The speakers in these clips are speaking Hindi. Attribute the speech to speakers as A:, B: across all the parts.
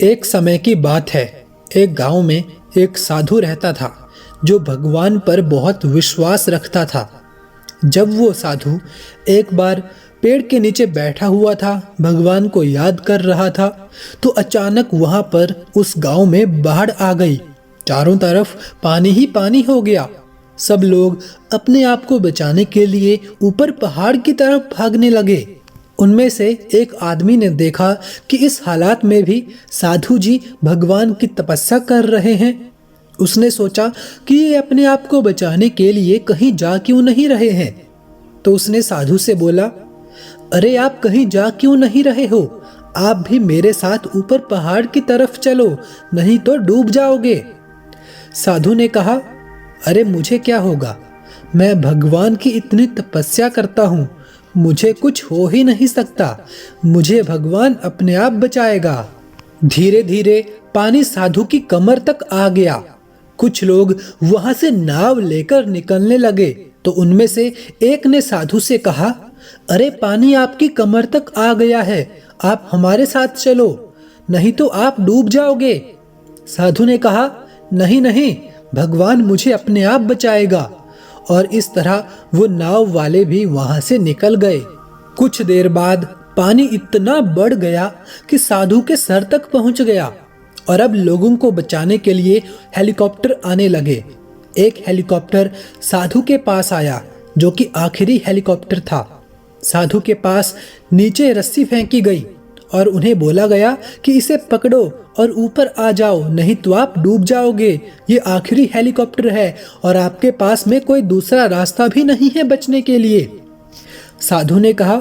A: एक समय की बात है। एक गांव में एक साधु रहता था जो भगवान पर बहुत विश्वास रखता था। जब वो साधु एक बार पेड़ के नीचे बैठा हुआ था, भगवान को याद कर रहा था, तो अचानक वहां पर उस गांव में बाढ़ आ गई। चारों तरफ पानी ही पानी हो गया। सब लोग अपने आप को बचाने के लिए ऊपर पहाड़ की तरफ भागने लगे। उनमें से एक आदमी ने देखा कि इस हालात में भी साधु जी भगवान की तपस्या कर रहे हैं। उसने सोचा कि ये अपने आप को बचाने के लिए कहीं जा क्यों नहीं रहे हैं। तो उसने साधु से बोला, अरे आप कहीं जा क्यों नहीं रहे हो? आप भी मेरे साथ ऊपर पहाड़ की तरफ चलो, नहीं तो डूब जाओगे। साधु ने कहा, अरे मुझे क्या होगा, मैं भगवान की इतनी तपस्या करता हूँ, मुझे कुछ हो ही नहीं सकता, मुझे भगवान अपने आप बचाएगा। धीरे धीरे पानी साधु की कमर तक आ गया। कुछ लोग वहां से नाव लेकर निकलने लगे तो उनमें से एक ने साधु से कहा, अरे पानी आपकी कमर तक आ गया है, आप हमारे साथ चलो, नहीं तो आप डूब जाओगे। साधु ने कहा, नहीं नहीं, भगवान मुझे अपने आप बचाएगा। और इस तरह वो नाव वाले भी वहां से निकल गए। कुछ देर बाद पानी इतना बढ़ गया कि साधु के सर तक पहुंच गया और अब लोगों को बचाने के लिए हेलीकॉप्टर आने लगे। एक हेलीकॉप्टर साधु के पास आया जो कि आखिरी हेलीकॉप्टर था। साधु के पास नीचे रस्सी फेंकी गई और उन्हें बोला गया कि इसे पकड़ो और ऊपर आ जाओ, नहीं तो आप डूब जाओगे। ये आखिरी हेलीकॉप्टर है और आपके पास में कोई दूसरा रास्ता भी नहीं है बचने के लिए। साधु ने कहा,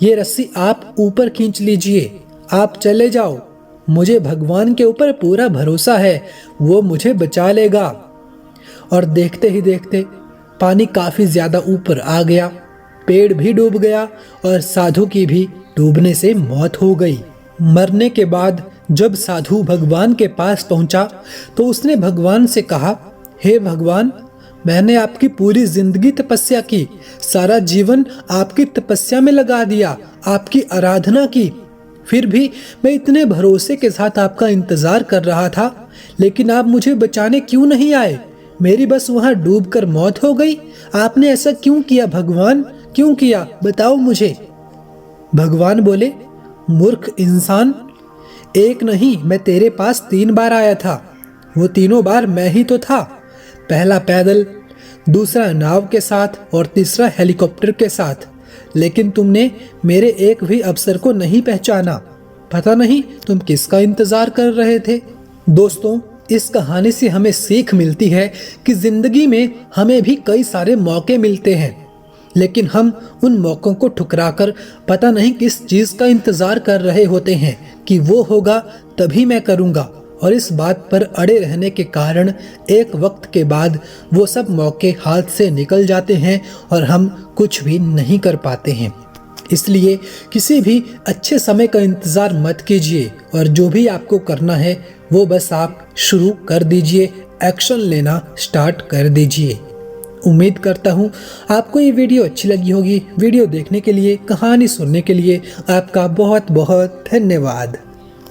A: ये रस्सी आप ऊपर खींच लीजिए, आप चले जाओ, मुझे भगवान के ऊपर पूरा भरोसा है, वो मुझे बचा लेगा। और देखते ही देखते पानी काफी ज्यादा ऊपर आ गया, पेड़ भी डूब गया और साधु की भी डूबने से मौत हो गई। मरने के बाद जब साधु भगवान के पास पहुंचा तो उसने भगवान से कहा, हे भगवान, मैंने आपकी पूरी जिंदगी तपस्या की, सारा जीवन आपकी तपस्या में लगा दिया, आपकी आराधना की, फिर भी मैं इतने भरोसे के साथ आपका इंतजार कर रहा था, लेकिन आप मुझे बचाने क्यों नहीं आए? मेरी बस वहां डूबकर मौत हो गई। आपने ऐसा क्यों किया भगवान, क्यों किया, बताओ मुझे। भगवान बोले, मूर्ख इंसान, एक नहीं मैं तेरे पास 3 बार आया था, वो तीनों बार मैं ही तो था। पहला पैदल, दूसरा नाव के साथ और तीसरा हेलीकॉप्टर के साथ, लेकिन तुमने मेरे एक भी अफसर को नहीं पहचाना। पता नहीं तुम किसका इंतजार कर रहे थे। दोस्तों, इस कहानी से हमें सीख मिलती है कि जिंदगी में हमें भी कई सारे मौके मिलते हैं, लेकिन हम उन मौक़ों को ठुकराकर पता नहीं किस चीज़ का इंतज़ार कर रहे होते हैं कि वो होगा तभी मैं करूँगा, और इस बात पर अड़े रहने के कारण एक वक्त के बाद वो सब मौके हाथ से निकल जाते हैं और हम कुछ भी नहीं कर पाते हैं। इसलिए किसी भी अच्छे समय का इंतज़ार मत कीजिए और जो भी आपको करना है वो बस आप शुरू कर दीजिए, एक्शन लेना स्टार्ट कर दीजिए। उम्मीद करता हूँ आपको ये वीडियो अच्छी लगी होगी। वीडियो देखने के लिए, कहानी सुनने के लिए आपका बहुत बहुत धन्यवाद।